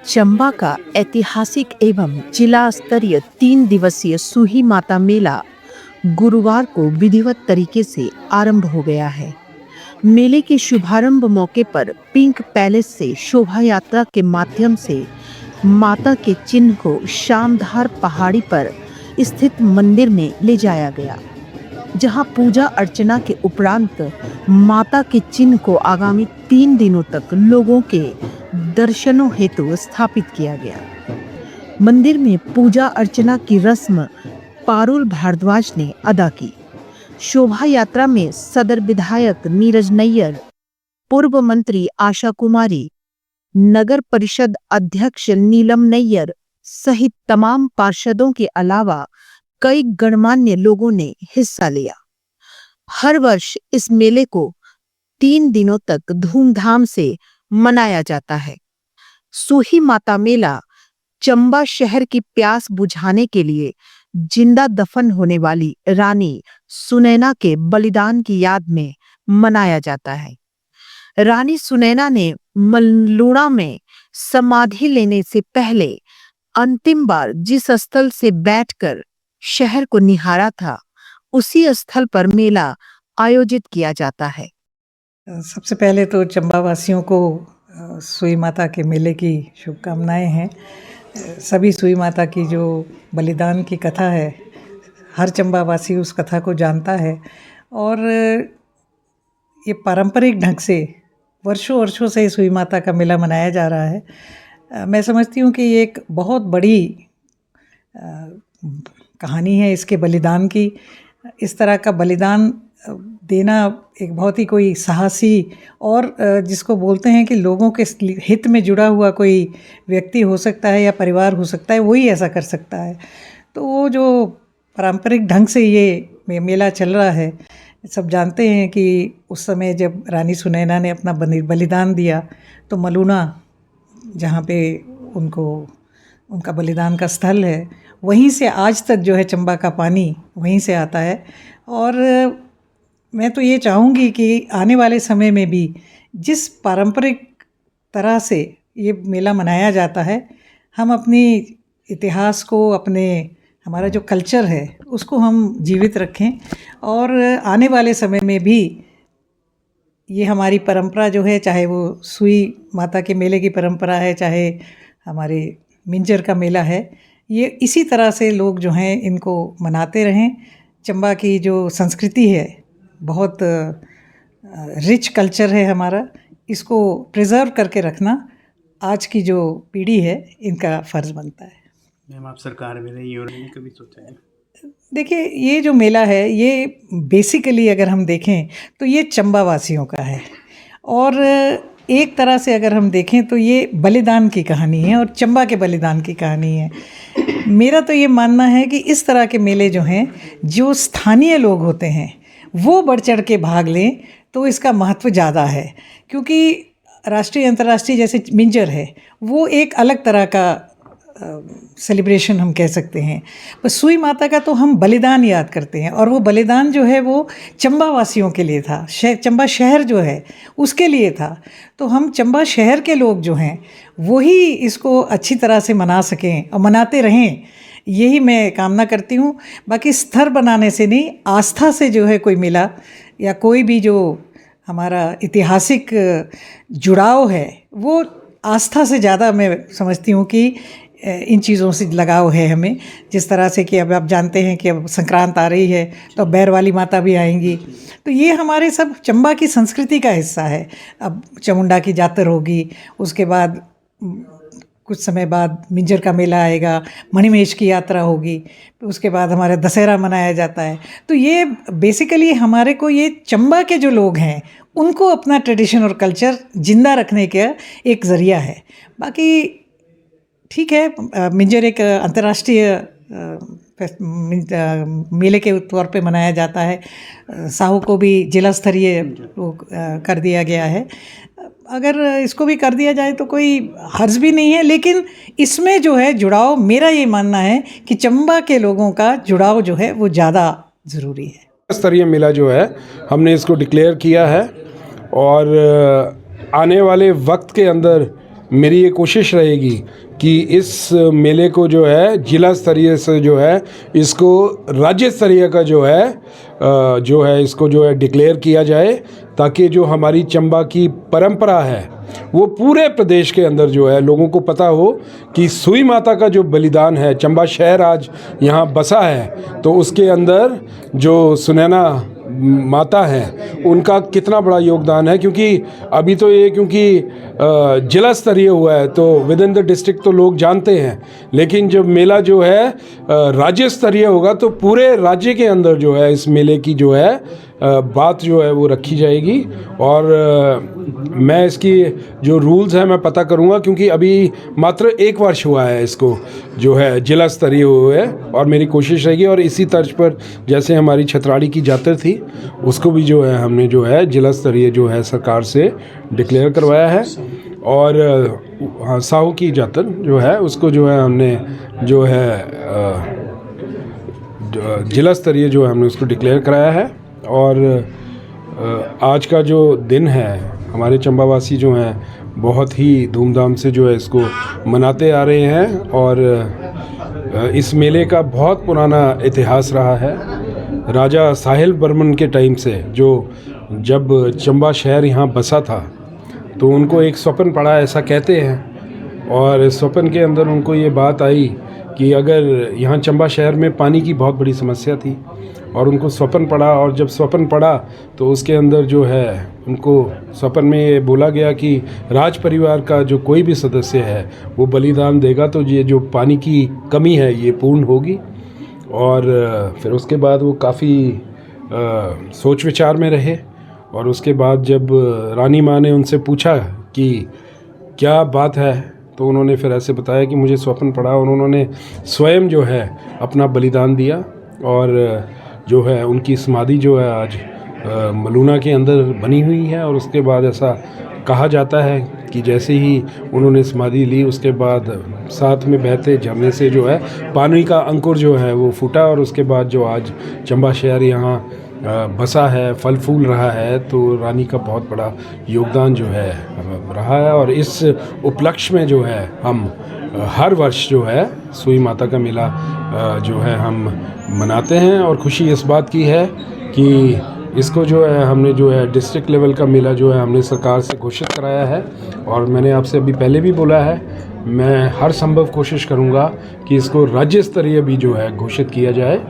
चंबा का ऐतिहासिक एवं जिला स्तरीय 3 दिवसीय सूही माता मेला गुरुवार को विधिवत तरीके से आरंभ हो गया है। मेले के शुभारंभ मौके पर पिंक पैलेस से शोभा यात्रा के माध्यम से माता के चिन्ह को शामधार पहाड़ी पर स्थित मंदिर में ले जाया गया, जहां पूजा अर्चना के उपरांत माता के चिन्ह को आगामी 3 दिनों तक लोगों के दर्शनों हेतु स्थापित किया गया। मंदिर में पूजा अर्चना की रस्म पारुल भारद्वाज ने अदा की। शोभा यात्रा में सदर विधायक नीरज नैयर, पूर्व मंत्री आशा कुमारी, नगर परिषद अध्यक्ष नीलम नैयर सहित तमाम पार्षदों के अलावा कई गणमान्य लोगों ने हिस्सा लिया। हर वर्ष इस मेले को 3 दिनों तक धूमधाम से मनाया जाता है। सूही माता मेला चंबा शहर की प्यास बुझाने के लिए जिंदा दफन होने वाली रानी सुनैना के बलिदान की याद में मनाया जाता है। रानी सुनैना ने मल्लूणा में समाधि लेने से पहले अंतिम बार जिस स्थल से बैठकर शहर को निहारा था, उसी स्थल पर मेला आयोजित किया जाता है। सबसे पहले तो चंबा वासियों को सूही माता के मेले की शुभकामनाएं हैं। सभी सूही माता की जो बलिदान की कथा है, हर चंबा वासी उस कथा को जानता है और ये पारंपरिक ढंग से वर्षों वर्षों से सूही माता का मेला मनाया जा रहा है। मैं समझती हूँ कि ये एक बहुत बड़ी कहानी है इसके बलिदान की। इस तरह का बलिदान देना एक बहुत ही कोई साहसी और जिसको बोलते हैं कि लोगों के हित में जुड़ा हुआ कोई व्यक्ति हो सकता है या परिवार हो सकता है, वही ऐसा कर सकता है। तो वो जो पारंपरिक ढंग से ये मेला चल रहा है, सब जानते हैं कि उस समय जब रानी सुनैना ने अपना बलिदान दिया तो मलूना, जहाँ पे उनका बलिदान का स्थल है, वहीं से आज तक जो है चंबा का पानी वहीं से आता है। और मैं तो ये चाहूँगी कि आने वाले समय में भी जिस पारंपरिक तरह से ये मेला मनाया जाता है, हम अपनी इतिहास को, हमारा जो कल्चर है उसको हम जीवित रखें और आने वाले समय में भी ये हमारी परंपरा जो है, चाहे वो सूही माता के मेले की परंपरा है, चाहे हमारे मिंजर का मेला है, ये इसी तरह से लोग जो हैं इनको मनाते रहें। चंबा की जो संस्कृति है, बहुत रिच कल्चर है हमारा, इसको प्रिजर्व करके रखना आज की जो पीढ़ी है इनका फ़र्ज़ बनता है। मैम, आप सरकार में रही और मैंने कभी सोचा है? देखिए, ये जो मेला है ये बेसिकली अगर हम देखें तो ये चंबा वासियों का है और एक तरह से अगर हम देखें तो ये बलिदान की कहानी है और चंबा के बलिदान की कहानी है। मेरा तो ये मानना है कि इस तरह के मेले जो हैं, जो स्थानीय लोग होते हैं वो बढ़ चढ़ के भाग लें तो इसका महत्व ज़्यादा है, क्योंकि राष्ट्रीय अंतर्राष्ट्रीय जैसे मिंजर है वो एक अलग तरह का सेलिब्रेशन हम कह सकते हैं, पर सूही माता का तो हम बलिदान याद करते हैं और वो बलिदान जो है वो चंबा वासियों के लिए था, चंबा शहर जो है उसके लिए था। तो हम चंबा शहर के लोग जो हैं वही इसको अच्छी तरह से मना सकें और मनाते रहें, यही मैं कामना करती हूँ। बाकी स्तर बनाने से नहीं, आस्था से जो है कोई मेला या कोई भी जो हमारा ऐतिहासिक जुड़ाव है वो आस्था से ज़्यादा मैं समझती हूँ कि इन चीज़ों से लगाव है हमें। जिस तरह से कि अब आप जानते हैं कि अब संक्रांत आ रही है तो बैर वाली माता भी आएंगी, तो ये हमारे सब चंबा की संस्कृति का हिस्सा है। अब चामुंडा की जातर होगी, उसके बाद कुछ समय बाद मिंजर का मेला आएगा, मणिमहेश की यात्रा होगी, उसके बाद हमारा दशहरा मनाया जाता है। तो ये बेसिकली हमारे को, ये चंबा के जो लोग हैं उनको अपना ट्रेडिशन और कल्चर जिंदा रखने का एक ज़रिया है। बाकी ठीक है, मिंजर एक अंतर्राष्ट्रीय मेले के तौर पे मनाया जाता है, साहू को भी जिला स्तरीय कर दिया गया है। अगर इसको भी कर दिया जाए तो कोई हर्ज भी नहीं है, लेकिन इसमें जो है जुड़ाव, मेरा ये मानना है कि चंबा के लोगों का जुड़ाव जो है वो ज़्यादा ज़रूरी है। स्तरीय मेला जो है हमने इसको डिक्लेयर किया है और आने वाले वक्त के अंदर मेरी ये कोशिश रहेगी कि इस मेले को जो है जिला स्तरीय से जो है इसको राज्य स्तरीय का जो है इसको जो है डिक्लेयर किया जाए, ताकि जो हमारी चंबा की परंपरा है वो पूरे प्रदेश के अंदर जो है लोगों को पता हो कि सुई माता का जो बलिदान है, चंबा शहर आज यहाँ बसा है तो उसके अंदर जो सुनैना माता है उनका कितना बड़ा योगदान है। क्योंकि अभी तो ये जिला स्तरीय हुआ है तो विद इन द डिस्ट्रिक्ट तो लोग जानते हैं, लेकिन जब मेला जो है राज्य स्तरीय होगा तो पूरे राज्य के अंदर जो है इस मेले की जो है बात जो है वो रखी जाएगी। और मैं इसकी जो रूल्स हैं मैं पता करूंगा, क्योंकि अभी मात्र 1 वर्ष हुआ है इसको जो है जिला स्तरीय हुए, और मेरी कोशिश रहेगी। और इसी तर्ज पर जैसे हमारी छतराड़ी की जातर थी उसको भी जो है हमने जो है जिला स्तरीय जो है सरकार से डिक्लेयर करवाया है। और हाँ, साहू की जातर जो है उसको जो है हमने जो है जिला स्तरीय जो है हमने उसको डिक्लेयर कराया है। और आज का जो दिन है हमारे चंबावासी जो हैं बहुत ही धूमधाम से जो है इसको मनाते आ रहे हैं। और इस मेले का बहुत पुराना इतिहास रहा है। राजा साहिल बर्मन के टाइम से जब चंबा शहर यहाँ बसा था तो उनको एक स्वप्न पड़ा, ऐसा कहते हैं। और स्वप्न के अंदर उनको ये बात आई कि अगर यहाँ चंबा शहर में पानी की बहुत बड़ी समस्या थी, और उनको स्वप्न पड़ा। और जब स्वप्न पड़ा तो उसके अंदर जो है उनको स्वप्न में ये बोला गया कि राज परिवार का जो कोई भी सदस्य है वो बलिदान देगा तो ये जो पानी की कमी है ये पूर्ण होगी। और फिर उसके बाद वो काफ़ी सोच विचार में रहे। और उसके बाद जब रानी माँ ने उनसे पूछा कि क्या बात है, तो उन्होंने फिर ऐसे बताया कि मुझे स्वप्न पड़ा, और उन्होंने स्वयं जो है अपना बलिदान दिया। और जो है उनकी समाधि जो है आज मलूना के अंदर बनी हुई है। और उसके बाद ऐसा कहा जाता है कि जैसे ही उन्होंने समाधि ली उसके बाद साथ में बहते झरने से जो है पानी का अंकुर जो है वो फूटा, और उसके बाद जो आज चंबा शहर यहाँ बसा है, फल फूल रहा है, तो रानी का बहुत बड़ा योगदान जो है रहा है। और इस उपलक्ष्य में जो है हम हर वर्ष जो है सुई माता का मेला जो है हम मनाते हैं। और खुशी इस बात की है कि इसको जो है हमने जो है डिस्ट्रिक्ट लेवल का मेला जो है हमने सरकार से घोषित कराया है। और मैंने आपसे अभी पहले भी बोला है, मैं हर संभव कोशिश करूंगा कि इसको राज्य स्तरीय भी जो है घोषित किया जाए।